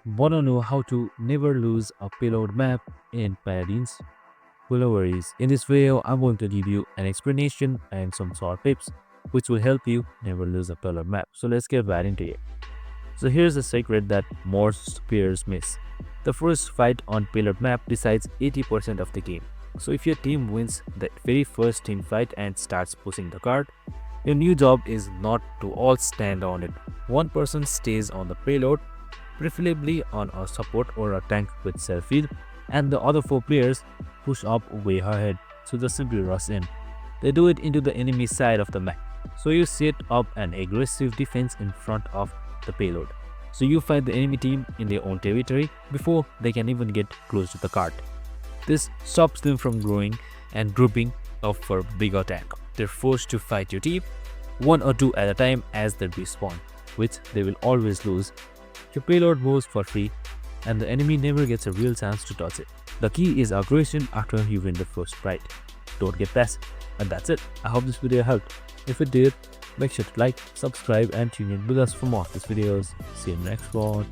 Wanna know how to never lose a payload map in Paladins? Well, no worries. In this video, I'm going to give you an explanation and some short tips which will help you never lose a payload map. So let's get right into it. So here's a secret that most players miss. The first fight on payload map decides 80% of the game. So if your team wins the very first team fight and starts pushing the card, your new job is not to all stand on it. One person stays on the payload, preferably on a support or a tank with self-heal, and the other 4 players push up way ahead, so they simply rush in. They do it into the enemy side of the map. So you set up an aggressive defense in front of the payload. So you fight the enemy team in their own territory before they can even get close to the cart. This stops them from growing and grouping up for big attack. They're forced to fight your team 1 or 2 at a time as they respawn, which they will always lose. Your payload moves for free and the enemy never gets a real chance to touch it. The key is aggression after you win the first fight. Don't get passive. And that's it. I hope this video helped. If it did, make sure to like, subscribe and tune in with us for more of these videos. See you in the next one.